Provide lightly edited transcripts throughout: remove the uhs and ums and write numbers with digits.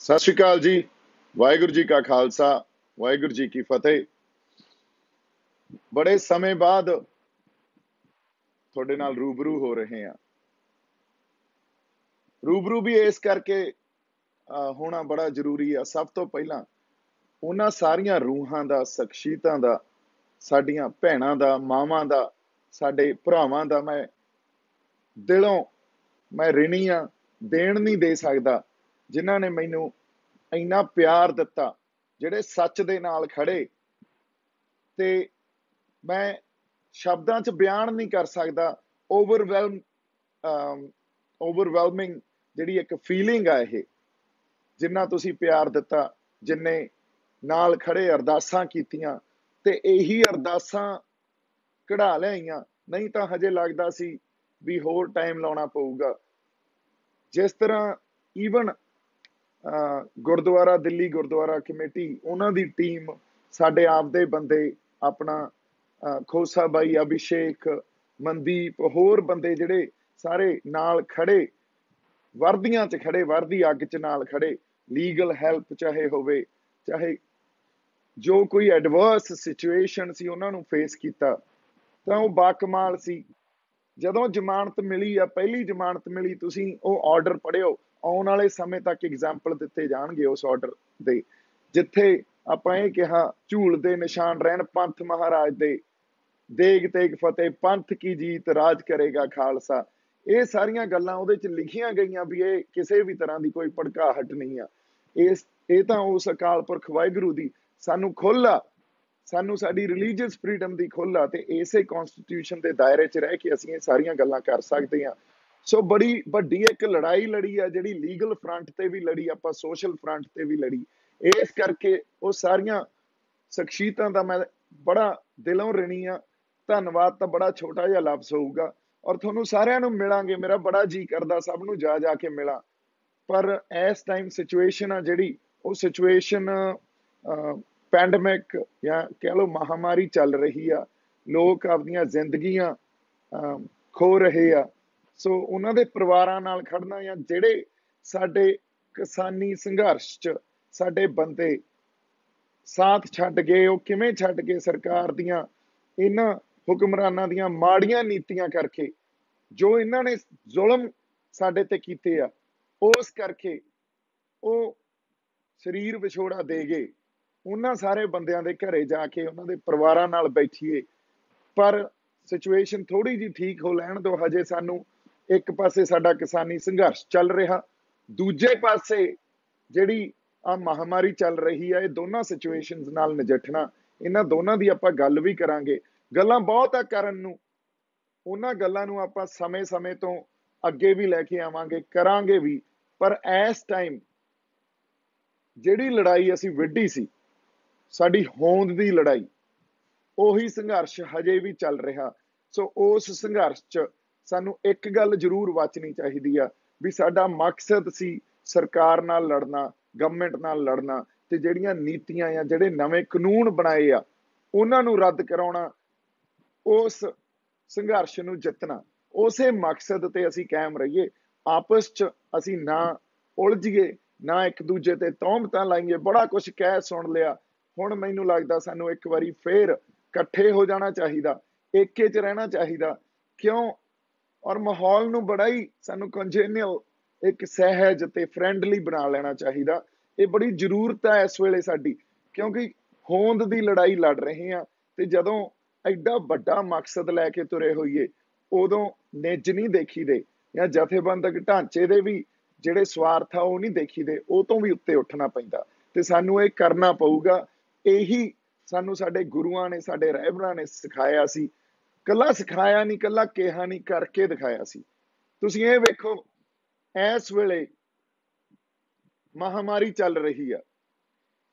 सत श्री अकाल जी। वाहिगुरु जी का खालसा, वाहिगुरु जी की फतेह। बड़े समय बाद थोड़े नाल रूबरू हो रहे हैं। रूबरू भी इस करके होना बड़ा जरूरी है। सब तो पहला उन्हां सारियां रूहां दा, शख्सियतां दा, साडियां भैणां दा, मावां दा, साडे भरावां दा मैं दिलों मैं ऋणी हाँ। देण नहीं दे सकदा जिन्हां ने मैनू इन्ना प्यार दिता, ਜਿਹੜੇ सच दे नाल खड़े। ते मैं शब्दां च बयान नहीं कर सकदा। ओवरवेलमिंग ਜਿਹੜੀ एक फीलिंग आ ਇਹ, जिन्ना तुसी प्यार दिता, जिन्ने नाल खड़े अरदासां कीतियां ते यही अरदासां कढ़ा लियाईयां। नहीं तो हजे लगदा सी भी होर टाइम लाउणा पऊगा। जिस तरह ईवन गुरुद्वारा दिल्ली गुरुद्वारा कमेटी, उन्हां दी टीम, साडे आपदे बंदे, अपना खोसा बाई, अभिषेक, मनदीप, होर बंदे जिहड़े सारे नाल खड़े, वर्दियां च खड़े, वर्दी अग च नाल खड़े। लीगल हैल्प चाहे होवे, चाहे जो कोई एडवर्स सिचुएशन सी उन्हां नूं फेस कीता, तां ओह बाकमाल सी। ਜਦੋਂ ਜ਼ਮਾਨਤ ਮਿਲੀ ਆ, ਪਹਿਲੀ ਜ਼ਮਾਨਤ ਮਿਲੀ, ਤੁਸੀਂ ਉਹ ਆਰਡਰ ਪੜ੍ਹਿਓ। ਆਉਣ ਵਾਲੇ ਸਮੇਂ ਤੱਕ ਐਗਜ਼ਾਮਪਲ ਦਿੱਤੇ ਜਾਣਗੇ ਉਸ ਆਰਡਰ ਦੇ, ਜਿੱਥੇ ਆਪਾਂ ਇਹ ਕਿਹਾ ਝੂਲ ਦੇ ਨਿਸ਼ਾਨ ਰਹਿਣ ਪੰਥ ਮਹਾਰਾਜ ਦੇ, ਦੇਗ ਤੇਗ ਫਤਿਹ ਪੰਥ ਕੀ ਜੀਤ, ਰਾਜ ਕਰੇਗਾ ਖਾਲਸਾ। ਇਹ ਸਾਰੀਆਂ ਗੱਲਾਂ ਉਹਦੇ ਚ ਲਿਖੀਆਂ ਗਈਆਂ ਵੀ ਇਹ ਕਿਸੇ ਵੀ ਤਰ੍ਹਾਂ ਦੀ ਕੋਈ ਭੜਕਾਹਟ ਨਹੀਂ ਆ। ਇਹ ਤਾਂ ਉਸ ਅਕਾਲ ਪੁਰਖ ਵਾਹਿਗੁਰੂ ਦੀ ਸਾਨੂੰ ਖੁੱਲ੍ਹ ਆ, ਸਾਨੂੰ ਸਾਡੀ ਰਿਲੀਜੀਅਸ ਫਰੀडम ਦੀ ਖੁੱਲ੍ਹ ਆ, ਤੇ ਇਸੇ ਕੌਨਸਟੀਟਿਊਸ਼ਨ ਦੇ ਦਾਇਰੇ 'ਚ ਰਹਿ ਕੇ ਅਸੀਂ ਇਹ ਸਾਰੀਆਂ ਗੱਲਾਂ ਕਰ ਸਕਦੇ ਹਾਂ। ਸੋ ਬੜੀ ਵੱਡੀ ਇੱਕ ਲੜਾਈ ਲੜੀ ਆ, ਜਿਹੜੀ ਲੀਗਲ ਫਰੰਟ ਤੇ ਵੀ ਲੜੀ, ਆਪਾਂ ਸੋਸ਼ਲ ਫਰੰਟ ਤੇ ਵੀ ਲੜੀ। ਇਸ ਕਰਕੇ ਉਹ ਸਾਰੀਆਂ ਸ਼ਖਸੀਅਤਾਂ ਦਾ ਮੈਂ ਬੜਾ ਦਿਲੋਂ ਰਿਣੀ ਆ। ਧੰਨਵਾਦ ਤਾਂ ਬੜਾ ਛੋਟਾ ਜਿਹਾ ਲਫ਼ਜ਼ ਹੋਊਗਾ। ਔਰ ਤੁਹਾਨੂੰ ਸਾਰਿਆਂ ਨੂੰ ਮਿਲਾਂਗੇ, ਮੇਰਾ ਬੜਾ ਜੀ ਕਰਦਾ ਸਭ ਨੂੰ ਜਾ ਜਾ ਕੇ ਮਿਲਾਂ। ਪਰ ਇਸ ਟਾਈਮ ਸਿਚੁਏਸ਼ਨ ਆ ਜਿਹੜੀ, ਉਹ ਸਿਚੁਏਸ਼ਨ ਪੈਂਡਮਿਕ ਜਾਂ ਕਹਿ ਲਓ ਮਹਾਮਾਰੀ ਚੱਲ ਰਹੀ ਆ। ਲੋਕ ਆਪਦੀਆਂ ਜ਼ਿੰਦਗੀਆਂ ਖੋ ਰਹੇ ਆ। ਸੋ ਉਹਨਾਂ ਦੇ ਪਰਿਵਾਰਾਂ ਨਾਲ ਖੜਨਾ, ਜਾਂ ਜਿਹੜੇ ਸਾਡੇ ਕਿਸਾਨੀ ਸੰਘਰਸ਼ 'ਚ ਸਾਡੇ ਬੰਦੇ ਸਾਥ ਛੱਡ ਗਏ, ਉਹ ਕਿਵੇਂ ਛੱਡ ਗਏ? ਸਰਕਾਰ ਦੀਆਂ ਇਹਨਾਂ ਹੁਕਮਰਾਨਾਂ ਦੀਆਂ ਮਾੜੀਆਂ ਨੀਤੀਆਂ ਕਰਕੇ, ਜੋ ਇਹਨਾਂ ਨੇ ਜ਼ੁਲਮ ਸਾਡੇ ਤੇ ਕੀਤੇ ਆ, ਉਸ ਕਰਕੇ ਉਹ ਸਰੀਰ ਵਿਛੋੜਾ ਦੇ ਗਏ। ਉਹਨਾਂ ਸਾਰੇ ਬੰਦਿਆਂ ਦੇ ਘਰੇ ਜਾ ਕੇ ਉਹਨਾਂ ਦੇ ਪਰਿਵਾਰਾਂ ਨਾਲ ਬੈਠੀਏ। ਪਰ ਸਿਚੁਏਸ਼ਨ ਥੋੜੀ ਜਿਹੀ ਠੀਕ ਹੋ ਲੈਣ ਦਿਓ। ਹਜੇ ਸਾਨੂੰ ਇੱਕ ਪਾਸੇ ਸਾਡਾ ਕਿਸਾਨੀ ਸੰਘਰਸ਼ ਚੱਲ ਰਿਹਾ, ਦੂਜੇ ਪਾਸੇ ਜਿਹੜੀ ਆ ਮਹਾਮਾਰੀ ਚੱਲ ਰਹੀ ਆ। ਇਹ ਦੋਨਾਂ ਸਿਚੁਏਸ਼ਨਸ ਨਾਲ ਨਜਿੱਠਣਾ, ਇਹਨਾਂ ਦੋਨਾਂ ਦੀ ਆਪਾਂ ਗੱਲ ਵੀ ਕਰਾਂਗੇ। ਗੱਲਾਂ ਬਹੁਤ ਆ ਕਰਨ ਨੂੰ, ਉਹਨਾਂ ਗੱਲਾਂ ਨੂੰ ਆਪਾਂ ਸਮੇਂ ਤੋਂ ਅੱਗੇ ਵੀ ਲੈ ਕੇ ਆਵਾਂਗੇ, ਕਰਾਂਗੇ ਵੀ। ਪਰ ਇਸ ਟਾਈਮ ਜਿਹੜੀ ਲੜਾਈ ਅਸੀਂ ਵਿੱਢੀ ਸੀ, ਸਾਡੀ ਹੋਂਦ ਦੀ ਲੜਾਈ, ਉਹੀ ਸੰਘਰਸ਼ ਹਜੇ ਵੀ ਚੱਲ ਰਿਹਾ। ਸੋ ਉਸ ਸੰਘਰਸ਼ 'ਚ ਸਾਨੂੰ ਇੱਕ ਗੱਲ ਜ਼ਰੂਰ ਵਾਚਣੀ ਚਾਹੀਦੀ ਆ ਵੀ ਸਾਡਾ ਮਕਸਦ ਸੀ ਸਰਕਾਰ ਨਾਲ ਲੜਨਾ, ਗਵਰਨਮੈਂਟ ਨਾਲ ਲੜਨਾ, ਤੇ ਜਿਹੜੀਆਂ ਨੀਤੀਆਂ ਜਾਂ ਜਿਹੜੇ ਨਵੇਂ ਕਾਨੂੰਨ ਬਣਾਏ ਆ ਉਹਨਾਂ ਨੂੰ ਰੱਦ ਕਰਾਉਣਾ, ਉਸ ਸੰਘਰਸ਼ ਨੂੰ ਜਿੱਤਣਾ। ਉਸੇ ਮਕਸਦ ਤੇ ਅਸੀਂ ਕਾਇਮ ਰਹੀਏ। ਆਪਸ 'ਚ ਅਸੀਂ ਨਾ ਉਲਝੀਏ, ਨਾ ਇੱਕ ਦੂਜੇ ਤੇ ਤੌਹਮਤਾਂ ਲਾਈਏ। ਬੜਾ ਕੁਛ ਕਹਿ ਸੁਣ ਲਿਆ, ਹੁਣ ਮੈਨੂੰ ਲੱਗਦਾ ਸਾਨੂੰ ਇੱਕ ਵਾਰੀ ਫੇਰ ਇਕੱਠੇ ਹੋ ਜਾਣਾ ਚਾਹੀਦਾ, ਏਕੇ 'ਚ ਰਹਿਣਾ ਚਾਹੀਦਾ। ਕਿਉਂ? ਔਰ ਮਾਹੌਲ ਨੂੰ ਬੜਾ ਹੀ ਸਾਨੂੰ ਕੰਜੇਨੀਅਲ, ਇੱਕ ਸਹਿਜ ਤੇ ਫਰੈਂਡਲੀ ਬਣਾ ਲੈਣਾ ਚਾਹੀਦਾ। ਇਹ ਬੜੀ ਜ਼ਰੂਰਤ ਹੈ ਇਸ ਵੇਲੇ ਸਾਡੀ, ਕਿਉਂਕਿ ਹੋਂਦ ਦੀ ਲੜਾਈ ਲੜ ਰਹੇ ਹਾਂ। ਤੇ ਜਦੋਂ ਐਡਾ ਵੱਡਾ ਮਕਸਦ ਲੈ ਕੇ ਤੁਰੇ ਹੋਈਏ, ਉਦੋਂ ਨਿੱਜ ਨਹੀਂ ਦੇਖੀਦੇ, ਜਾਂ ਜਥੇਬੰਦਕ ਢਾਂਚੇ ਦੇ ਵੀ ਜਿਹੜੇ ਸਵਾਰਥ ਆ ਉਹ ਨਹੀਂ ਦੇਖੀਦੇ, ਉਹ ਤੋਂ ਵੀ ਉੱਤੇ ਉੱਠਣਾ ਪੈਂਦਾ। ਤੇ ਸਾਨੂੰ ਇਹ ਕਰਨਾ ਪਊਗਾ। ਇਹੀ ਸਾਨੂੰ ਸਾਡੇ ਗੁਰੂਆਂ ਨੇ, ਸਾਡੇ ਰਹਿਬਰਾਂ ਨੇ ਸਿਖਾਇਆ ਸੀ। ਕੱਲਾ ਸਿਖਾਇਆ ਨਹੀਂ, ਕੱਲਾ ਕਿਹਾ ਨਹੀਂ, ਕਰਕੇ ਦਿਖਾਇਆ ਸੀ। ਤੁਸੀਂ ਇਹ ਵੇਖੋ, ਇਸ ਵੇਲੇ ਮਹਾਮਾਰੀ ਚੱਲ ਰਹੀ ਆ।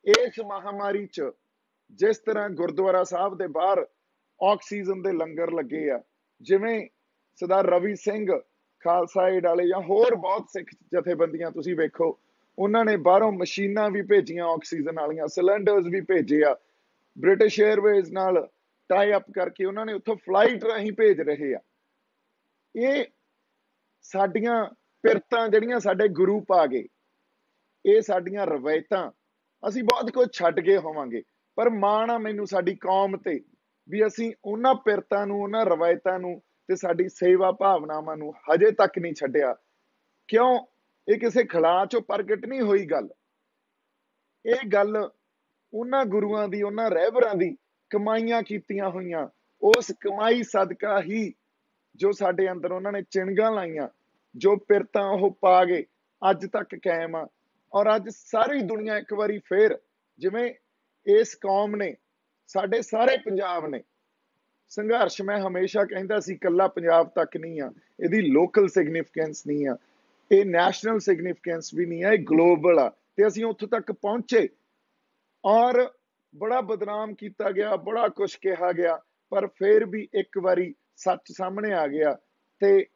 ਇਸ ਮਹਾਮਾਰੀ 'ਚ ਜਿਸ ਤਰ੍ਹਾਂ ਗੁਰਦੁਆਰਾ ਸਾਹਿਬ ਦੇ ਬਾਹਰ ਆਕਸੀਜਨ ਦੇ ਲੰਗਰ ਲੱਗੇ ਆ, ਜਿਵੇਂ ਸਰਦਾਰ ਰਵੀ ਸਿੰਘ ਖਾਲਸਾ ਏਡ ਵਾਲੇ ਜਾਂ ਹੋਰ ਬਹੁਤ ਸਿੱਖ ਜਥੇਬੰਦੀਆਂ, ਤੁਸੀਂ ਵੇਖੋ ਉਹਨਾਂ ਨੇ ਬਾਹਰੋਂ ਮਸ਼ੀਨਾਂ ਵੀ ਭੇਜੀਆਂ, ਆਕਸੀਜਨ ਵਾਲੀਆਂ ਸਿਲੰਡਰਸ ਵੀ ਭੇਜੇ ਆ। ਬ੍ਰਿਟਿਸ਼ ਏਅਰਵੇਜ਼ ਨਾਲ ਟਾਈ ਅਪ ਕਰਕੇ ਉਹਨਾਂ ਨੇ ਉੱਥੋਂ ਫਲਾਈਟ ਰਾਹੀਂ ਭੇਜ ਰਹੇ ਆ। ਇਹ ਸਾਡੀਆਂ ਪਿਰਤਾਂ ਜਿਹੜੀਆਂ ਸਾਡੇ ਗੁਰੂ ਪਾ ਗਏ, ਇਹ ਸਾਡੀਆਂ ਰਵਾਇਤਾਂ, ਅਸੀਂ ਬਹੁਤ ਕੁਝ ਛੱਡ ਗਏ ਹੋਵਾਂਗੇ, ਪਰ ਮਾਣ ਆ ਮੈਨੂੰ ਸਾਡੀ ਕੌਮ ਤੇ ਵੀ ਅਸੀਂ ਉਹਨਾਂ ਪਿਰਤਾਂ ਨੂੰ, ਉਹਨਾਂ ਰਵਾਇਤਾਂ ਨੂੰ ਤੇ ਸਾਡੀ ਸੇਵਾ ਭਾਵਨਾਵਾਂ ਨੂੰ ਹਜੇ ਤੱਕ ਨਹੀਂ ਛੱਡਿਆ। ਕਿਉਂ? ਇਹ ਕਿਸੇ ਖਿਲਾਅ ਚੋਂ ਪ੍ਰਗਟ ਨਹੀਂ ਹੋਈ ਗੱਲ। ਇਹ ਗੱਲ ਉਹਨਾਂ ਗੁਰੂਆਂ ਦੀ, ਉਹਨਾਂ ਰਹਿਬਰਾਂ ਦੀ ਕਮਾਈਆਂ ਕੀਤੀਆਂ ਹੋਈਆਂ, ਉਸ ਕਮਾਈ ਸਦਕਾ ਹੀ ਜੋ ਸਾਡੇ ਅੰਦਰ ਉਹਨਾਂ ਨੇ ਚਿਣਗਾਂ ਲਾਈਆਂ, ਜੋ ਪਿਰਤਾਂ ਉਹ ਪਾ ਗਏ, ਅੱਜ ਤੱਕ ਕਾਇਮ ਆ। ਔਰ ਅੱਜ ਸਾਰੀ ਦੁਨੀਆ ਇੱਕ ਵਾਰੀ ਫੇਰ, ਜਿਵੇਂ ਇਸ ਕੌਮ ਨੇ, ਸਾਡੇ ਸਾਰੇ ਪੰਜਾਬ ਨੇ ਸੰਘਰਸ਼, ਮੈਂ ਹਮੇਸ਼ਾ ਕਹਿੰਦਾ ਸੀ ਇਕੱਲਾ ਪੰਜਾਬ ਤੱਕ ਨਹੀਂ ਆ, ਇਹਦੀ ਲੋਕਲ ਸਿਗਨੀਫੀਕੈਂਸ ਨਹੀਂ ਆ, ਇਹ ਨੈਸ਼ਨਲ ਸਿਗਨੀਫੀਕੈਂਸ ਵੀ ਨਹੀਂ ਆ, ਇਹ ਗਲੋਬਲ ਆ। ਤੇ ਅਸੀਂ ਉੱਥੋਂ ਤੱਕ ਪਹੁੰਚੇ, ਔਰ ਬੜਾ ਬਦਨਾਮ ਕੀਤਾ ਗਿਆ, ਬੜਾ ਕੁਝ ਕਿਹਾ ਗਿਆ, ਪਰ ਫਿਰ ਵੀ ਇੱਕ ਵਾਰੀ ਸੱਚ ਸਾਹਮਣੇ ਆ ਗਿਆ। ਤੇ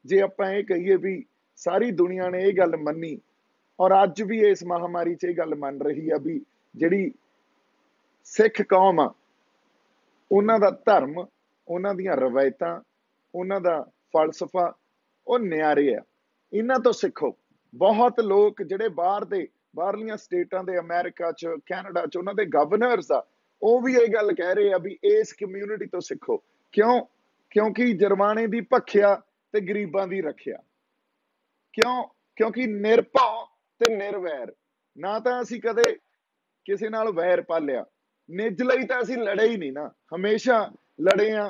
ਜੇ ਆਪਾਂ ਇਹ ਕਹੀਏ ਵੀ ਸਾਰੀ ਦੁਨੀਆ ਨੇ ਇਹ ਗੱਲ ਮੰਨੀ, ਔਰ ਅੱਜ ਵੀ ਇਸ ਮਹਾਮਾਰੀ 'ਚ ਇਹ ਗੱਲ ਮੰਨ ਰਹੀ ਆ ਵੀ ਜਿਹੜੀ ਸਿੱਖ ਕੌਮ ਆ, ਉਹਨਾਂ ਦਾ ਧਰਮ, ਉਹਨਾਂ ਦੀਆਂ ਰਵਾਇਤਾਂ, ਉਹਨਾਂ ਦਾ ਫਲਸਫਾ ਉਹ ਨਿਆਰੇ ਆ। ਇਹਨਾਂ ਤੋਂ ਸਿੱਖੋ। ਬਹੁਤ ਲੋਕ ਜਿਹੜੇ ਬਾਹਰਲੀਆਂ ਸਟੇਟਾਂ ਦੇ, ਅਮਰੀਕਾ 'ਚ, ਕੈਨੇਡਾ 'ਚ, ਉਹਨਾਂ ਦੇ ਗਵਰਨਰਸ ਆ, ਉਹ ਵੀ ਇਹ ਗੱਲ ਕਹਿ ਰਹੇ ਆ ਵੀ ਇਸ ਕਮਿਊਨਿਟੀ ਤੋਂ ਸਿੱਖੋ। ਕਿਉਂ? ਕਿਉਂਕਿ ਜਰਮਾਨੇ ਦੀ ਭਖਿਆ ਤੇ ਗਰੀਬਾਂ ਦੀ ਰੱਖਿਆ। ਕਿਉਂ? ਕਿਉਂਕਿ ਨਿਰਭਉ ਤੇ ਨਿਰਵੈਰ। ਨਾ ਤਾਂ ਅਸੀਂ ਕਦੇ ਕਿਸੇ ਨਾਲ ਵੈਰ ਪਾਲਿਆ, ਨਿੱਜ ਲਈ ਤਾਂ ਅਸੀਂ ਲੜੇ ਹੀ ਨਹੀਂ ਨਾ, ਹਮੇਸ਼ਾ ਲੜੇ ਆ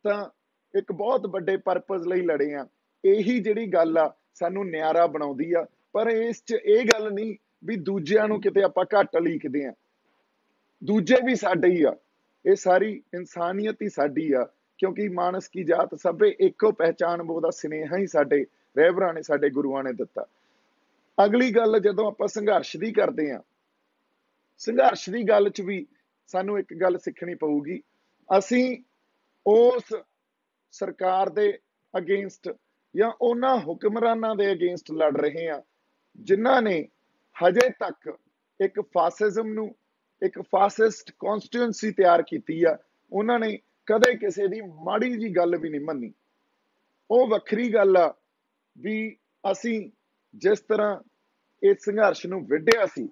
ਤਾਂ ਇੱਕ ਬਹੁਤ ਵੱਡੇ ਪਰਪਸ ਲਈ ਲੜੇ ਆ। ਇਹੀ ਜਿਹੜੀ ਗੱਲ ਆ ਸਾਨੂੰ ਨਿਆਰਾ ਬਣਾਉਂਦੀ ਆ। ਪਰ ਇਸ 'ਚ ਇਹ ਗੱਲ ਨਹੀਂ ਵੀ ਦੂਜਿਆਂ ਨੂੰ ਕਿਤੇ ਆਪਾਂ ਘੱਟ ਲਿਖਦੇ ਆ, ਦੂਜੇ ਵੀ ਸਾਡੇ ਹੀ ਆ, ਇਹ ਸਾਰੀ ਇਨਸਾਨੀਅਤ ਹੀ ਸਾਡੀ ਆ। ਕਿਉਂਕਿ ਮਾਨਸ ਕੀ ਜਾਤ ਸਭੇ ਇੱਕੋ ਪਹਿਚਾਨ, ਉਹਦਾ ਸੁਨੇਹਾ ਹੀ ਸਾਡੇ ਰਹਿਬਰਾਂ ਨੇ, ਸਾਡੇ ਗੁਰੂਆਂ ਨੇ ਦਿੱਤਾ। ਅਗਲੀ ਗੱਲ, ਜਦੋਂ ਆਪਾਂ ਸੰਘਰਸ਼ ਦੀ ਕਰਦੇ ਆ, ਸੰਘਰਸ਼ ਦੀ ਗੱਲ 'ਚ ਵੀ ਸਾਨੂੰ ਇੱਕ ਗੱਲ ਸਿੱਖਣੀ ਪਊਗੀ। ਅਸੀਂ ਉਸ ਸਰਕਾਰ ਦੇ ਅਗੇਂਸਟ ਜਾਂ ਉਹਨਾਂ ਹੁਕਮਰਾਨਾਂ ਦੇ ਅਗੇਂਸਟ ਲੜ ਰਹੇ ਆ ਜਿਨ੍ਹਾਂ ਨੇ ਹਜੇ ਤੱਕ ਇੱਕ ਫਾਸਿਜ਼ਮ ਨੂੰ, ਇੱਕ ਫਾਸਿਸਟ ਕੌਨਸਟੀਟੂਐਂਸੀ ਤਿਆਰ ਕੀਤੀ ਆ। ਉਹਨਾਂ ਨੇ ਕਦੇ ਕਿਸੇ ਦੀ ਮਾੜੀ ਜੀ ਗੱਲ ਵੀ ਨਹੀਂ ਮੰਨੀ। ਉਹ ਵੱਖਰੀ ਗੱਲ ਆ ਵੀ ਅਸੀਂ ਜਿਸ ਤਰ੍ਹਾਂ ਇਸ ਸੰਘਰਸ਼ ਨੂੰ ਵਿੱਢਿਆ ਸੀ,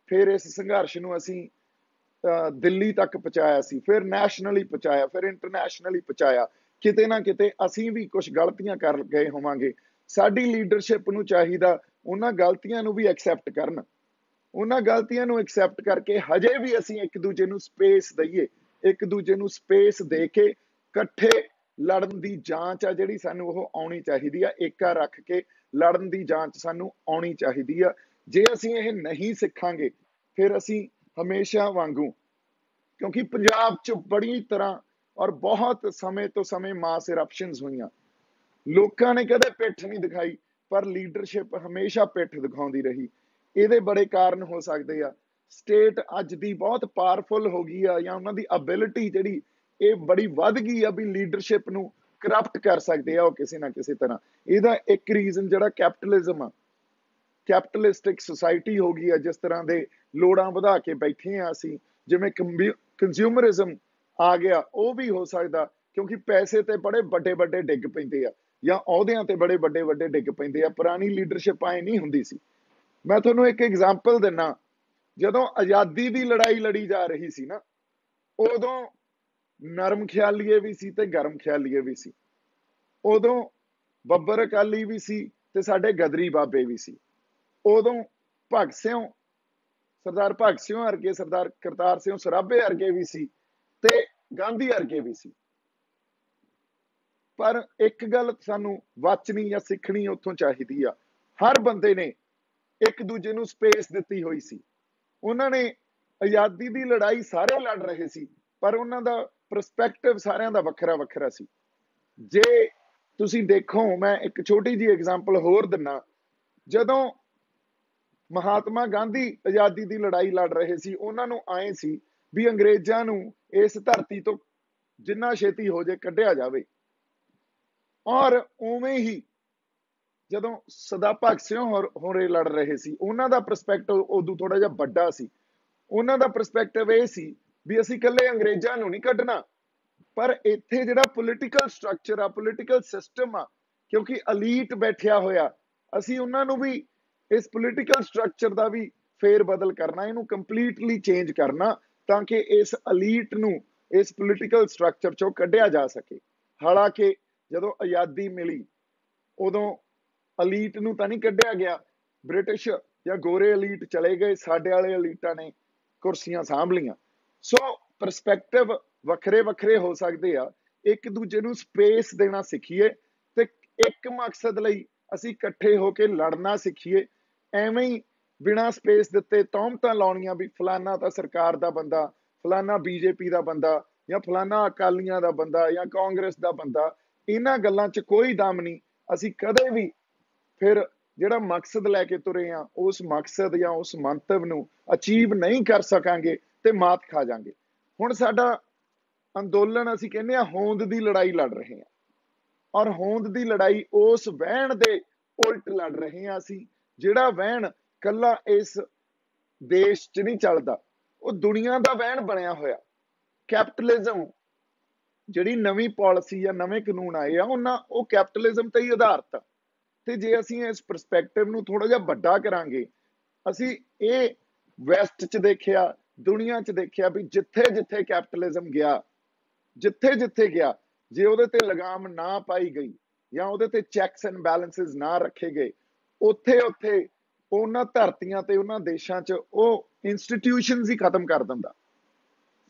ਫਿਰ ਇਸ ਸੰਘਰਸ਼ ਨੂੰ ਅਸੀਂ ਦਿੱਲੀ ਤੱਕ ਪਹੁੰਚਾਇਆ ਸੀ, ਫਿਰ ਨੈਸ਼ਨਲੀ ਪਹੁੰਚਾਇਆ, ਫਿਰ ਇੰਟਰਨੈਸ਼ਨਲੀ ਪਹੁੰਚਾਇਆ। ਕਿਤੇ ਨਾ ਕਿਤੇ ਅਸੀਂ ਵੀ ਕੁਝ ਗਲਤੀਆਂ ਕਰ ਗਏ ਹੋਵਾਂਗੇ। ਸਾਡੀ ਲੀਡਰਸ਼ਿਪ ਨੂੰ ਚਾਹੀਦਾ ਉਹਨਾਂ ਗਲਤੀਆਂ ਨੂੰ ਵੀ ਐਕਸੈਪਟ ਕਰਨ, ਉਹਨਾਂ ਗਲਤੀਆਂ ਨੂੰ ਐਕਸੈਪਟ ਕਰਕੇ ਹਜੇ ਵੀ ਅਸੀਂ ਇੱਕ ਦੂਜੇ ਨੂੰ ਸਪੇਸ ਦਈਏ, ਇੱਕ ਦੂਜੇ ਨੂੰ ਸਪੇਸ ਦੇ ਕੇ ਇਕੱਠੇ ਲੜਨ ਦੀ ਜਾਂਚ ਆ ਜਿਹੜੀ ਸਾਨੂੰ ਉਹ ਆਉਣੀ ਚਾਹੀਦੀ ਆ। ਏਕਾ ਰੱਖ ਕੇ ਲੜਨ ਦੀ ਜਾਂਚ ਸਾਨੂੰ ਆਉਣੀ ਚਾਹੀਦੀ ਆ। ਜੇ ਅਸੀਂ ਇਹ ਨਹੀਂ ਸਿੱਖਾਂਗੇ ਫਿਰ ਅਸੀਂ ਹਮੇਸ਼ਾ ਵਾਂਗੂ, ਕਿਉਂਕਿ ਪੰਜਾਬ 'ਚ ਬੜੀ ਤਰ੍ਹਾਂ ਔਰ ਬਹੁਤ ਸਮੇਂ ਤੋਂ ਸਮੇਂ ਮਾਸ ਇਰਪਸ਼ਨਸ ਹੋਈਆਂ, ਲੋਕਾਂ ਨੇ ਕਦੇ ਪਿੱਠ ਨਹੀਂ ਦਿਖਾਈ, ਪਰ ਲੀਡਰਸ਼ਿਪ ਹਮੇਸ਼ਾ ਪਿੱਠ ਦਿਖਾਉਂਦੀ ਰਹੀ। ਇਹਦੇ ਬੜੇ ਕਾਰਨ ਹੋ ਸਕਦੇ ਆ। ਸਟੇਟ ਅੱਜ ਦੀ ਬਹੁਤ ਪਾਵਰਫੁਲ ਹੋ ਗਈ ਆ, ਜਾਂ ਉਹਨਾਂ ਦੀ ਅਬਿਲਿਟੀ ਜਿਹੜੀ ਇਹ ਬੜੀ ਵੱਧ ਗਈ ਆ ਵੀ ਲੀਡਰਸ਼ਿਪ ਨੂੰ ਕਰਪਟ ਕਰ ਸਕਦੇ ਆ ਉਹ ਕਿਸੇ ਨਾ ਕਿਸੇ ਤਰ੍ਹਾਂ। ਇਹਦਾ ਇੱਕ ਰੀਜ਼ਨ ਜਿਹੜਾ ਕੈਪੀਟਲਿਜ਼ਮ ਆ, ਕੈਪੀਟਲਿਸਟਿਕ ਸੁਸਾਇਟੀ ਹੋ ਗਈ ਆ, ਜਿਸ ਤਰ੍ਹਾਂ ਦੇ ਲੋੜਾਂ ਵਧਾ ਕੇ ਬੈਠੇ ਆ ਅਸੀਂ, ਜਿਵੇਂ ਕੰਜ਼ਿਊਮਰਿਜ਼ਮ ਆ ਗਿਆ, ਉਹ ਵੀ ਹੋ ਸਕਦਾ ਕਿਉਂਕਿ ਪੈਸੇ ਤੇ ਬੜੇ ਵੱਡੇ ਵੱਡੇ ਡਿੱਗ ਪੈਂਦੇ ਆ, ਜਾਂ ਅਹੁਦਿਆਂ ਤੇ ਬੜੇ ਵੱਡੇ ਵੱਡੇ ਡਿੱਗ ਪੈਂਦੇ ਆ। ਪੁਰਾਣੀ ਲੀਡਰਸ਼ਿਪ ਐ ਨਹੀਂ ਹੁੰਦੀ ਸੀ। ਮੈਂ ਤੁਹਾਨੂੰ ਇੱਕ ਐਗਜ਼ਾਮਪਲ ਦਿੰਨਾ, ਜਦੋਂ ਆਜ਼ਾਦੀ ਦੀ ਲੜਾਈ ਲੜੀ ਜਾ ਰਹੀ ਸੀ ਨਾ, ਉਦੋਂ ਨਰਮ ਖਿਆਲੀਏ ਵੀ ਸੀ ਤੇ ਗਰਮ ਖਿਆਲੀਏ ਵੀ ਸੀ। ਉਦੋਂ ਬੱਬਰ ਅਕਾਲੀ ਵੀ ਸੀ ਤੇ ਸਾਡੇ ਗਦਰੀ ਬਾਬੇ ਵੀ ਸੀ। ਉਦੋਂ ਭਗਤ ਸਿੰਘ, ਸਰਦਾਰ ਭਗਤ ਸਿੰਘ ਵਰਗੇ, ਸਰਦਾਰ ਕਰਤਾਰ ਸਿੰਘ ਸਰਾਭੇ ਵਰਗੇ ਵੀ ਸੀ ਤੇ ਗਾਂਧੀ ਵਰਗੇ ਵੀ ਸੀ। ਪਰ ਇੱਕ ਗੱਲ ਸਾਨੂੰ ਵਾਚਣੀ ਜਾਂ ਸਿੱਖਣੀ ਉੱਥੋਂ ਚਾਹੀਦੀ ਆ, ਹਰ ਬੰਦੇ ਨੇ ਇੱਕ ਦੂਜੇ ਨੂੰ ਸਪੇਸ ਦਿੱਤੀ ਹੋਈ ਸੀ। ਉਹਨਾਂ ਨੇ ਆਜ਼ਾਦੀ ਦੀ ਲੜਾਈ ਸਾਰੇ ਲੜ ਰਹੇ ਸੀ, ਪਰ ਉਹਨਾਂ ਦਾ ਪਰਸਪੈਕਟਿਵ ਸਾਰਿਆਂ ਦਾ ਵੱਖਰਾ ਵੱਖਰਾ ਸੀ। ਜੇ ਤੁਸੀਂ ਦੇਖੋ, ਮੈਂ ਇੱਕ ਛੋਟੀ ਜਿਹੀ ਐਗਜ਼ਾਮਪਲ ਹੋਰ ਦਿੰਨਾ, ਜਦੋਂ ਮਹਾਤਮਾ ਗਾਂਧੀ ਆਜ਼ਾਦੀ ਦੀ ਲੜਾਈ ਲੜ ਰਹੇ ਸੀ, ਉਹਨਾਂ ਨੂੰ ਆਏ ਸੀ ਵੀ ਅੰਗਰੇਜ਼ਾਂ ਨੂੰ ਇਸ ਧਰਤੀ ਤੋਂ ਜਿੰਨਾ ਛੇਤੀ ਹੋ ਜਾਏ ਕੱਢਿਆ ਜਾਵੇ। ਔਰ ਉਵੇਂ ਹੀ ਜਦੋਂ ਸਰਦਾਰ ਭਗਤ ਸਿੰਘ ਹੋਰੇ ਲੜ ਰਹੇ ਸੀ, ਉਹਨਾਂ ਦਾ ਪਰਸਪੈਕਟਿਵ ਉਦੋਂ ਥੋੜਾ ਜਿਹਾ ਵੱਡਾ ਸੀ। ਉਹਨਾਂ ਦਾ ਪਰਸਪੈਕਟਿਵ ਇਹ ਸੀ ਵੀ ਅਸੀਂ ਇਕੱਲੇ ਅੰਗਰੇਜ਼ਾਂ ਨੂੰ ਨਹੀਂ ਕੱਢਣਾ, पर इत्थे जिहड़ा पोलिटिकल स्ट्रक्चर आ, पोलिटिकल सिस्टम आ, क्योंकि अलीट बैठिया होया, असी उन्हां नूं भी इस पोलिटिकल स्ट्रक्चर का भी फेर बदल करना, इनू कंप्लीटली चेंज करना, ताकि इस अलीट नूं इस पोलिटिकल स्ट्रक्चर चों कढ़िया जा सके। हालांकि जदों आज़ादी मिली उदों अलीट नूं तां नहीं कढ़िया गया, ब्रिटिश या गोरे अलीट चले गए, साडे वाले अलीटां ने कुर्सियां सांभ लियां। सो परस्पैक्टिव वखरे वखरे हो सकते आ, एक दूजे नूं स्पेस देना सीखीए ते एक मकसद लई असीं इकट्ठे होके लड़ना सीखीए। एवें ही बिना स्पेस दिते तौहमतां लाउणियां भी फलाना तां सरकार दा बंदा, फलाना बीजेपी दा बंदा, या फलाना अकालियां दा बंदा, या कांग्रेस दा बंदा, इन्हां गल्लां च कोई दम नहीं। असीं कदे भी फिर ਜਿਹੜਾ मकसद लैके तुरे आ, उस मकसद या उस मंतव नूं अचीव नहीं कर सकांगे ते मात खा जांगे। हुण साडा अंदोलन असीं कहने होंद दी लड़ाई लड़ रहे हैं, और होंद दी लड़ाई उस वहण दे उल्ट लड़ रहे हैं असीं, जिहड़ा वहण कल्ला इस देश च नहीं चलदा, वो दुनिया दा वहण बनिया होया। कैपिटलिज्म जिहड़ी नवीं पॉलिसी या नਵੇਂ कानून आए आ, ਉਹਨਾਂ ਉਹ कैपिटलिज्म ਤੇ ਹੀ ਆਧਾਰਿਤ। ਤੇ ਜੇ ਅਸੀਂ ਇਸ ਪਰਸਪੈਕਟਿਵ ਨੂੰ ਥੋੜਾ ਜਿਹਾ ਵੱਡਾ ਕਰਾਂਗੇ, ਅਸੀਂ ਇਹ ਵੈਸਟ 'ਚ ਦੇਖਿਆ, ਦੁਨੀਆ 'ਚ ਦੇਖਿਆ ਵੀ ਜਿੱਥੇ ਜਿੱਥੇ ਕੈਪੀਟਲਿਜ਼ਮ ਗਿਆ, ਜਿੱਥੇ ਜਿੱਥੇ ਗਿਆ, ਜੇ ਉਹਦੇ ਤੇ ਲਗਾਮ ਨਾ ਪਾਈ ਗਈ ਜਾਂ ਉਹਦੇ ਤੇ ਚੈਕਸ ਐਂਡ ਬੈਲੈਂਸਿਸ ਨਾ ਰੱਖੇ ਗਏ, ਉੱਥੇ ਉੱਥੇ ਉਹਨਾਂ ਧਰਤੀਆਂ ਤੇ ਉਹਨਾਂ ਦੇਸ਼ਾਂ 'ਚ ਉਹ ਇੰਸਟੀਟਿਊਸ਼ਨਸ ਹੀ ਖਤਮ ਕਰ ਦਿੰਦਾ।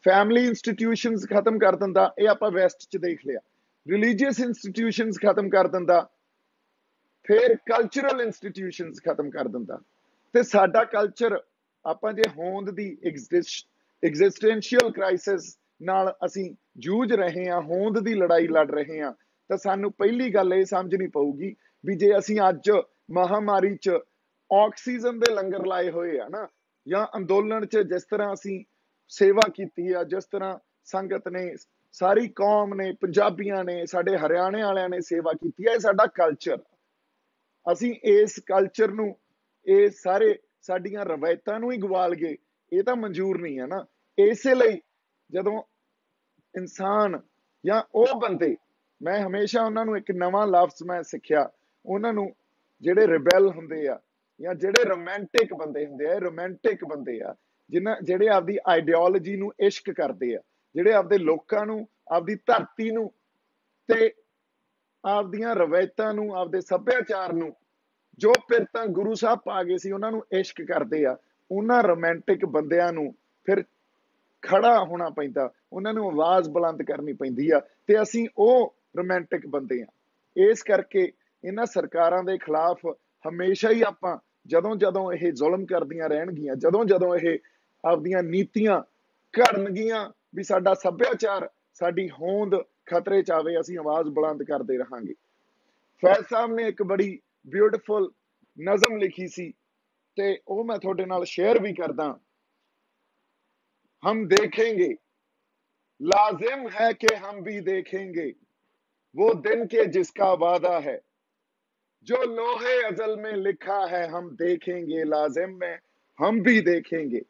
ਫੈਮਿਲੀ ਇੰਸਟੀਟਿਊਸ਼ਨਸ ਖਤਮ ਕਰ ਦਿੰਦਾ, ਇਹ ਆਪਾਂ ਵੈਸਟ 'ਚ ਦੇਖ ਲਿਆ। ਰਿਲੀਜੀਅਸ ਇੰਸਟੀਟਿਊਸ਼ਨਸ ਖਤਮ ਕਰ ਦਿੰਦਾ, फिर कल्चरल इंस्टीट्यूशनस खत्म कर दिंदा। ते साडा कल्चर आपां जे होंद दी एग्जिस्टेंशियल क्राइसिस नाल असीं जूझ रहे हैं, होंद दी लड़ाई लड़ रहे हैं, तो सानू पहली गल ये समझनी पऊगी भी जे असीं अज महामारी च ऑक्सीजन दे लंगर लाए होए आ ना, या अंदोलन च जिस तरह असीं सेवा कीती है, जिस तरह संगत ने, सारी कौम ने, पंजाबियां ने, साडे हरियाणे वालियां ने सेवा कीती है, साडा कल्चर। ਅਸੀਂ ਇਸ ਕਲਚਰ ਨੂੰ, ਇਹ ਸਾਰੇ ਸਾਡੀਆਂ ਰਵਾਇਤਾਂ ਨੂੰ ਹੀ ਗਵਾਲ ਗਏ, ਇਹ ਤਾਂ ਮਨਜ਼ੂਰ ਨਹੀਂ ਹੈ ਨਾ। ਇਸੇ ਲਈ ਜਦੋਂ ਇਨਸਾਨ ਜਾਂ ਉਹ ਬੰਦੇ, ਮੈਂ ਹਮੇਸ਼ਾ ਉਹਨਾਂ ਨੂੰ ਇੱਕ ਨਵਾਂ ਲਫ਼ਜ਼ ਮੈਂ ਸਿੱਖਿਆ, ਉਹਨਾਂ ਨੂੰ ਜਿਹੜੇ ਰਿਬੈਲ ਹੁੰਦੇ ਆ ਜਾਂ ਜਿਹੜੇ ਰੋਮਾਂਟਿਕ ਬੰਦੇ ਹੁੰਦੇ ਆ, ਰੋਮਾਂਟਿਕ ਬੰਦੇ ਆ ਜਿਹੜੇ ਆਪਦੀ ਆਈਡੀਓਲੋਜੀ ਨੂੰ ਇਸ਼ਕ ਕਰਦੇ ਆ, ਜਿਹੜੇ ਆਪਦੇ ਲੋਕਾਂ ਨੂੰ, ਆਪਦੀ ਧਰਤੀ ਨੂੰ ਤੇ ਆਪਦੀਆਂ ਰਵਾਇਤਾਂ ਨੂੰ, ਆਪਦੇ ਸੱਭਿਆਚਾਰ ਨੂੰ, ਜੋ ਪਿਰਤਾਂ ਗੁਰੂ ਸਾਹਿਬ ਪਾ ਗਏ ਸੀ, ਉਹਨਾਂ ਨੂੰ ਇਸ਼ਕ ਕਰਦੇ ਆ, ਉਹਨਾਂ ਰੋਮਾਂਟਿਕ ਬੰਦਿਆਂ ਨੂੰ ਫਿਰ ਖੜਾ ਹੋਣਾ ਪੈਂਦਾ, ਉਹਨਾਂ ਨੂੰ ਆਵਾਜ਼ ਬੁਲੰਦ ਕਰਨੀ ਪੈਂਦੀ ਆ, ਤੇ ਅਸੀਂ ਉਹ ਰੋਮਾਂਟਿਕ ਬੰਦੇ ਆ। ਇਸ ਕਰਕੇ ਇਹਨਾਂ ਸਰਕਾਰਾਂ ਦੇ ਖਿਲਾਫ ਹਮੇਸ਼ਾ ਹੀ ਆਪਾਂ, ਜਦੋਂ ਜਦੋਂ ਇਹ ਜ਼ੁਲਮ ਕਰਦੀਆਂ ਰਹਿਣਗੀਆਂ, ਜਦੋਂ ਜਦੋਂ ਇਹ ਆਪਦੀਆਂ ਨੀਤੀਆਂ ਘੜਨਗੀਆਂ ਵੀ ਸਾਡਾ ਸੱਭਿਆਚਾਰ, ਸਾਡੀ ਹੋਂਦ ਖਤਰੇ 'ਚ ਆਵੇ, ਅਸੀਂ ਆਵਾਜ਼ ਬੁਲੰਦ ਕਰਦੇ ਰਹਾਂਗੇ। ਫੈਜ਼ ਸਾਹਿਬ ਨੇ ਇੱਕ ਬੜੀ ਬਿਊਟੀਫੁਲ ਨਜ਼ਮ ਲਿਖੀ ਸੀ, ਤੇ ਉਹ ਮੈਂ ਤੁਹਾਡੇ ਨਾਲ ਸ਼ੇਅਰ ਵੀ ਕਰਦਾ। हम देखेंगे, लाजिम है कि हम भी देखेंगे, वो दिन के जिसका वादा है, जो लोहे अजल में लिखा है, हम देखेंगे, लाजिम में हम भी देखेंगे।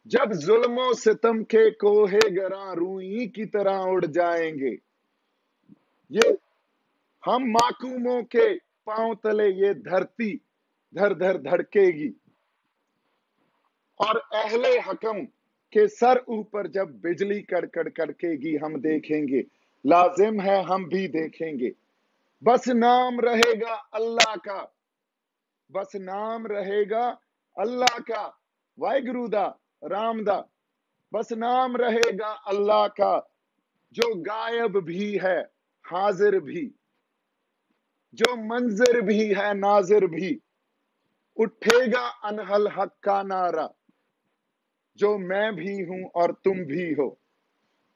जब जुल्मों सितम के कोहे गरा रूई की तरह उड़ जाएंगे, ये हम माकूमों के पांव तले ये धरती धर धर धड़केगी, और अहले हकम के सर ऊपर जब बिजली कड़कड़ कड़केगी, हम देखेंगे, लाजिम है हम भी देखेंगे। बस नाम रहेगा अल्लाह का, बस नाम रहेगा अल्लाह का, वाहिगुरु दा, राम दा, बस नाम रहेगा अल्लाह का, जो गायब भी है हाजिर भी, जो मंजिर भी है नाजिर भी, उठेगा अनहल हक का नारा, जो मैं भी हूं और तुम भी हो,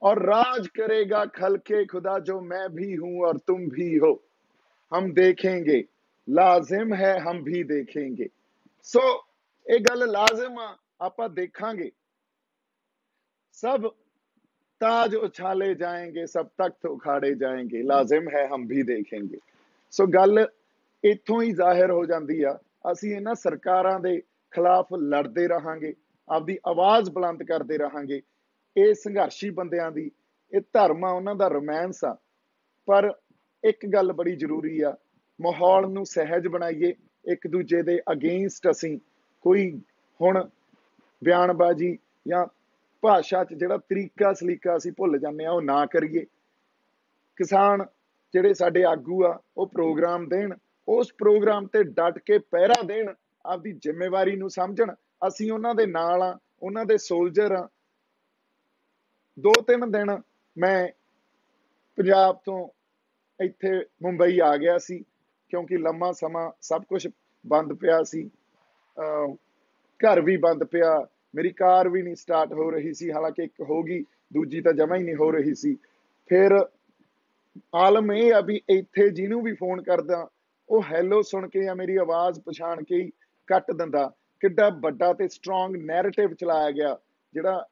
और राज करेगा खलके खुदा, जो मैं भी हूं और तुम भी हो। हम देखेंगे, लाजिम है हम भी देखेंगे। सो ये गल लाजिम आ, आपां देखांगे। सब ताज उछाले जाएंगे, सब तख्त उखाड़े जाएंगे, लाजिम है हम भी देखेंगे। सो गल इत्थों ही जाहिर हो जाती आ, ਅਸੀਂ ਇਹਨਾਂ ਸਰਕਾਰਾਂ ਦੇ ਖਿਲਾਫ ਲੜਦੇ ਰਹਾਂਗੇ, ਆਪਦੀ ਆਵਾਜ਼ ਬੁਲੰਦ ਕਰਦੇ ਰਹਾਂਗੇ। ਇਹ ਸੰਘਰਸ਼ੀ ਬੰਦਿਆਂ ਦੀ, ये धर्म आ, उन्हां दा रोमांस आ, पर एक गल बड़ी जरूरी आ, माहौल नूं सहज बनाइए, एक दूजे दे अगेंस्ट असीं कोई हुण बयानबाजी या भाषा च जिहड़ा तरीका सलीका असीं भुल जाने आ, ओह ना करिए। किसान जिहड़े साडे आगू आ, ओह प्रोग्राम देण, उस प्रोग्राम ते डट के पहरा देण, आपदी जिम्मेवारी नूं समझण। असीं उन्हां दे नाल आ, उन्हां दे सोल्जर आ। 2-3 दिन मैं पंजाब तो ਇੱਥੇ ਮੁੰਬਈ ਆ ਗਿਆ ਸੀ, ਕਿਉਂਕਿ ਲੰਮਾ ਸਮਾਂ ਸਭ ਕੁਝ ਬੰਦ ਪਿਆ ਸੀ। ਘਰ ਵੀ ਬੰਦ ਪਿਆ, ਮੇਰੀ ਕਾਰ ਵੀ ਨਹੀਂ ਸਟਾਰਟ ਹੋ ਰਹੀ ਸੀ, ਹਾਲਾਂਕਿ ਇੱਕ ਹੋ ਗਈ, ਦੂਜੀ ਤਾਂ ਜਮਾ ਹੀ ਨਹੀਂ ਹੋ ਰਹੀ ਸੀ। ਫਿਰ ਆਲਮ ਇਹ ਆ ਵੀ ਇੱਥੇ ਜਿਹਨੂੰ ਵੀ ਫੋਨ ਕਰਦਾ ਉਹ ਹੈਲੋ ਸੁਣ ਕੇ ਜਾਂ ਮੇਰੀ ਆਵਾਜ਼ ਪਛਾਣ ਕੇ ਹੀ ਕੱਟ ਦਿੰਦਾ। ਕਿੱਡਾ ਵੱਡਾ ਤੇ ਸਟਰੋਂਗ ਨੈਰੇਟਿਵ ਚਲਾਇਆ ਗਿਆ ਜਿਹੜਾ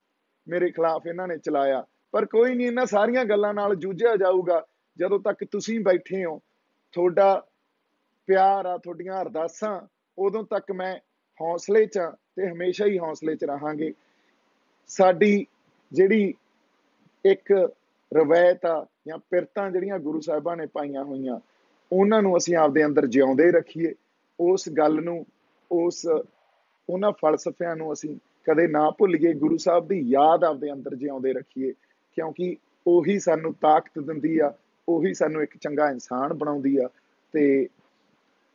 ਮੇਰੇ ਖਿਲਾਫ ਇਹਨਾਂ ਨੇ ਚਲਾਇਆ। ਪਰ ਕੋਈ ਨਹੀਂ, ਇਹਨਾਂ ਸਾਰੀਆਂ ਗੱਲਾਂ ਨਾਲ ਜੂਝਿਆ ਜਾਊਗਾ ਜਦੋਂ ਤੱਕ ਤੁਸੀਂ ਬੈਠੇ ਹੋ, ਤੁਹਾਡਾ ਪਿਆਰ ਆ, ਤੁਹਾਡੀਆਂ ਅਰਦਾਸਾਂ, ਉਦੋਂ ਤੱਕ ਮੈਂ ਹੌਸਲੇ 'ਚ ਹਾਂ ਤੇ ਹਮੇਸ਼ਾ ਹੀ ਹੌਸਲੇ 'ਚ ਰਹਾਂਗੇ। ਸਾਡੀ ਜਿਹੜੀ ਇੱਕ ਰਵਾਇਤ ਆ ਜਾਂ ਪਿਰਤਾਂ ਜਿਹੜੀਆਂ ਗੁਰੂ ਸਾਹਿਬਾਂ ਨੇ ਪਾਈਆਂ ਹੋਈਆਂ, ਉਹਨਾਂ ਨੂੰ ਅਸੀਂ ਆਪਦੇ ਅੰਦਰ ਜਿਉਂਦੇ ਰੱਖੀਏ। ਉਸ ਗੱਲ ਨੂੰ, ਉਹਨਾਂ ਫਲਸਫਿਆਂ ਨੂੰ ਅਸੀਂ ਕਦੇ ਨਾ ਭੁੱਲੀਏ। ਗੁਰੂ ਸਾਹਿਬ ਦੀ ਯਾਦ ਆਪਦੇ ਅੰਦਰ ਜਿਉਂਦੇ ਰੱਖੀਏ, ਕਿਉਂਕਿ ਉਹੀ ਸਾਨੂੰ ਤਾਕਤ ਦਿੰਦੀ ਆ, ਉਹੀ ਸਾਨੂੰ ਇੱਕ ਚੰਗਾ ਇਨਸਾਨ ਬਣਾਉਂਦੀ ਆ। ਤੇ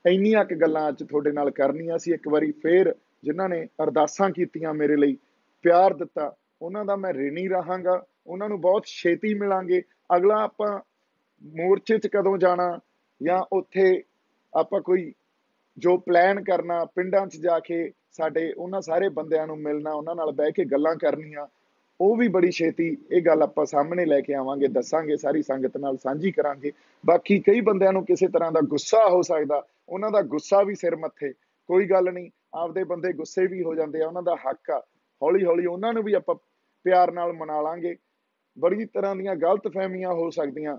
ਇੰਨੀਆਂ ਕੁ ਗੱਲਾਂ ਅੱਜ ਤੁਹਾਡੇ ਨਾਲ ਕਰਨੀਆਂ ਸੀ। ਇੱਕ ਵਾਰੀ ਫੇਰ ਜਿਨ੍ਹਾਂ ਨੇ ਅਰਦਾਸਾਂ ਕੀਤੀਆਂ ਮੇਰੇ ਲਈ, ਪਿਆਰ ਦਿੱਤਾ, ਉਹਨਾਂ ਦਾ ਮੈਂ ਰਿਣੀ ਰਹਾਂਗਾ। ਉਹਨਾਂ ਨੂੰ ਬਹੁਤ ਛੇਤੀ ਮਿਲਾਂਗੇ। ਅਗਲਾ ਆਪਾਂ ਮੋਰਚੇ 'ਚ ਕਦੋਂ ਜਾਣਾ ਜਾਂ ਉੱਥੇ ਆਪਾਂ ਕੋਈ ਜੋ ਪਲਾਨ ਕਰਨਾ, ਪਿੰਡਾਂ 'ਚ ਜਾ ਕੇ ਸਾਡੇ ਉਹਨਾਂ ਸਾਰੇ ਬੰਦਿਆਂ ਨੂੰ ਮਿਲਣਾ, ਉਹਨਾਂ ਨਾਲ ਬਹਿ ਕੇ ਗੱਲਾਂ ਕਰਨੀਆਂ, ਉਹ ਵੀ ਬੜੀ ਛੇਤੀ ਇਹ ਗੱਲ ਆਪਾਂ ਸਾਹਮਣੇ ਲੈ ਕੇ ਆਵਾਂਗੇ, ਦੱਸਾਂਗੇ, ਸਾਰੀ ਸੰਗਤ ਨਾਲ ਸਾਂਝੀ ਕਰਾਂਗੇ। ਬਾਕੀ ਕਈ ਬੰਦਿਆਂ ਨੂੰ ਕਿਸੇ ਤਰ੍ਹਾਂ ਦਾ ਗੁੱਸਾ ਹੋ ਸਕਦਾ, ਉਹਨਾਂ ਦਾ ਗੁੱਸਾ ਵੀ ਸਿਰ ਮੱਥੇ, ਕੋਈ ਗੱਲ ਨਹੀਂ। ਆਪਦੇ ਬੰਦੇ ਗੁੱਸੇ ਵੀ ਹੋ ਜਾਂਦੇ ਆ, ਉਹਨਾਂ ਦਾ ਹੱਕ ਆ। ਹੌਲੀ ਹੌਲੀ ਉਹਨਾਂ ਨੂੰ ਵੀ ਆਪਾਂ ਪਿਆਰ ਨਾਲ ਮਨਾ ਲਾਂਗੇ। ਬੜੀ ਤਰ੍ਹਾਂ ਦੀਆਂ ਗਲਤ ਫਹਿਮੀਆਂ ਹੋ ਸਕਦੀਆਂ,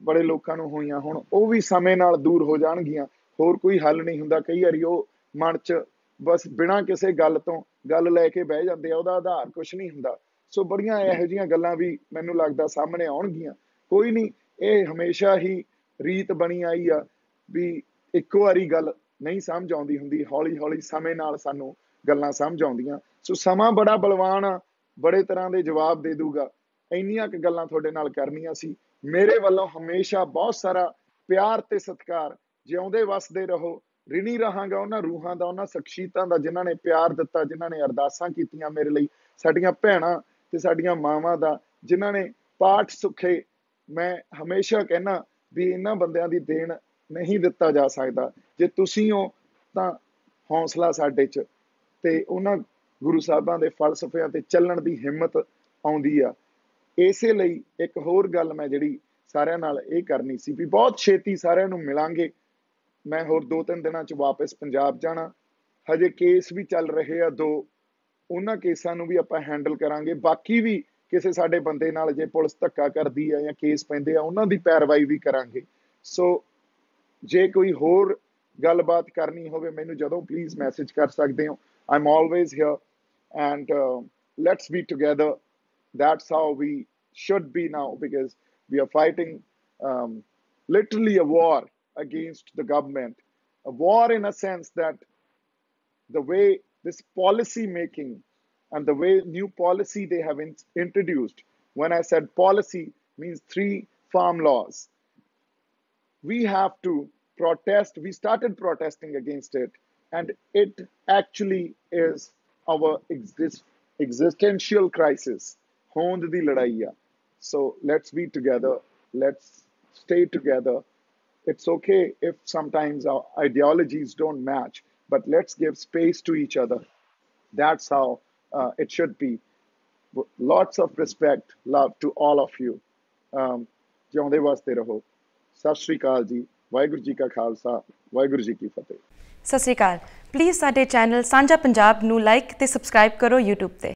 ਬੜੇ ਲੋਕਾਂ ਨੂੰ ਹੋਈਆਂ, ਹੁਣ ਉਹ ਵੀ ਸਮੇਂ ਨਾਲ ਦੂਰ ਹੋ ਜਾਣਗੀਆਂ। ਹੋਰ ਕੋਈ ਹੱਲ ਨਹੀਂ ਹੁੰਦਾ। ਕਈ ਵਾਰੀ ਉਹ ਮਨ 'ਚ ਬਸ ਬਿਨਾਂ ਕਿਸੇ ਗੱਲ ਤੋਂ ਗੱਲ ਲੈ ਕੇ ਬਹਿ ਜਾਂਦੇ ਆ, ਉਹਦਾ ਆਧਾਰ ਕੁਛ ਨਹੀਂ ਹੁੰਦਾ। ਸੋ ਬੜੀਆਂ ਇਹੋ ਜਿਹੀਆਂ ਗੱਲਾਂ ਵੀ ਮੈਨੂੰ ਲੱਗਦਾ ਸਾਹਮਣੇ ਆਉਣਗੀਆਂ। ਕੋਈ ਨਹੀਂ, ਇਹ ਹਮੇਸ਼ਾ ਹੀ ਰੀਤ ਬਣੀ ਆਈ ਆ ਵੀ ਇੱਕੋ ਵਾਰੀ ਗੱਲ ਨਹੀਂ ਸਮਝ ਆਉਂਦੀ ਹੁੰਦੀ, ਹੌਲੀ ਹੌਲੀ ਸਮੇਂ ਨਾਲ ਸਾਨੂੰ ਗੱਲਾਂ ਸਮਝ ਆਉਂਦੀਆਂ। ਸੋ ਸਮਾਂ ਬੜਾ ਬਲਵਾਨ ਆ, ਬੜੇ ਤਰ੍ਹਾਂ ਦੇ ਜਵਾਬ ਦੇ ਦੂਗਾ। ਇੰਨੀਆਂ ਕੁ ਗੱਲਾਂ ਤੁਹਾਡੇ ਨਾਲ ਕਰਨੀਆਂ ਸੀ। ਮੇਰੇ ਵੱਲੋਂ ਹਮੇਸ਼ਾ ਬਹੁਤ ਸਾਰਾ ਪਿਆਰ ਤੇ ਸਤਿਕਾਰ। ਜਿਉਂਦੇ ਵਸਦੇ ਰਹੋ। ਰਿਣੀ ਰਹਾਂਗਾ ਉਹਨਾਂ ਰੂਹਾਂ ਦਾ, ਉਹਨਾਂ ਸ਼ਖਸੀਅਤਾਂ ਦਾ ਜਿਨ੍ਹਾਂ ਨੇ ਪਿਆਰ ਦਿੱਤਾ, ਜਿਨ੍ਹਾਂ ਨੇ ਅਰਦਾਸਾਂ ਕੀਤੀਆਂ ਮੇਰੇ ਲਈ, ਸਾਡੀਆਂ ਭੈਣਾਂ ਤੇ ਸਾਡੀਆਂ ਮਾਵਾਂ ਦਾ, ਜਿਨ੍ਹਾਂ ਨੇ ਪਾਠ ਸੁੱਖੇ। ਮੈਂ ਹਮੇਸ਼ਾ ਕਹਿਣਾ ਵੀ ਇਹਨਾਂ ਬੰਦਿਆਂ ਦੀ ਦੇਣ ਨਹੀਂ ਦਿੱਤਾ ਜਾ ਸਕਦਾ। ਜੇ ਤੁਸੀਂ ਹੋ ਤਾਂ ਹੌਸਲਾ ਸਾਡੇ 'ਚ ਤੇ ਉਹਨਾਂ ਗੁਰੂ ਸਾਹਿਬਾਂ ਦੇ ਫਲਸਫਿਆਂ ਤੇ ਚੱਲਣ ਦੀ ਹਿੰਮਤ ਆਉਂਦੀ ਆ। ਇਸੇ ਲਈ ਇੱਕ ਹੋਰ ਗੱਲ ਮੈਂ ਜਿਹੜੀ ਸਾਰਿਆਂ ਨਾਲ ਇਹ ਕਰਨੀ ਸੀ ਵੀ ਬਹੁਤ ਛੇਤੀ ਸਾਰਿਆਂ ਨੂੰ ਮਿਲਾਂਗੇ। ਮੈਂ ਹੋਰ 2-3 ਦਿਨਾਂ 'ਚ ਵਾਪਸ ਪੰਜਾਬ ਜਾਣਾ। ਹਜੇ ਕੇਸ ਵੀ ਚੱਲ ਰਹੇ ਆ 2, ਉਹਨਾਂ ਕੇਸਾਂ ਨੂੰ ਵੀ ਆਪਾਂ ਹੈਂਡਲ ਕਰਾਂਗੇ। ਬਾਕੀ ਵੀ ਕਿਸੇ ਸਾਡੇ ਬੰਦੇ ਨਾਲ ਜੇ ਪੁਲਿਸ ਧੱਕਾ ਕਰਦੀ ਆ ਜਾਂ ਕੇਸ ਪੈਂਦੇ ਆ, ਉਹਨਾਂ ਦੀ ਪੈਰਵਾਈ ਵੀ ਕਰਾਂਗੇ। ਸੋ ਜੇ ਕੋਈ ਹੋਰ ਗੱਲਬਾਤ ਕਰਨੀ ਹੋਵੇ ਮੈਨੂੰ ਜਦੋਂ ਪਲੀਜ਼ ਮੈਸੇਜ ਕਰ ਸਕਦੇ ਹੋ। I'm always here and let's be together. That's how we should be now, because we are fighting literally a war against the government. A war in a sense that the way this policy making and the way new policy they have introduced, when I said policy, means 3 farm laws. We have to protest. We started protesting against it, and it actually is our existential crisis. Hond di ladai hai. So let's be together. Let's stay together. It's okay if sometimes our ideologies don't match, but let's give space to each other. That's how it should be. Lots of respect, love to all of you. ਜਿਉਂਦੇ ਵਸਦੇ ਰਹੋ। ਸਤਿ ਸ਼੍ਰੀ ਅਕਾਲ ਜੀ। ਵਾਹਿਗੁਰੂ ਜੀ ਕਾ ਖਾਲਸਾ, ਵਾਹਿਗੁਰੂ ਜੀ ਕੀ ਫਤਿਹ। ਸਤਿ ਸ਼੍ਰੀ ਅਕਾਲ। Please ਸਾਡੇ channel ਸਾਂਝਾ ਪੰਜਾਬ ਨੂੰ ਲਾਈਕ ਤੇ ਸਬਸਕ੍ਰਾਈਬ ਕਰੋ YouTube ਤੇ।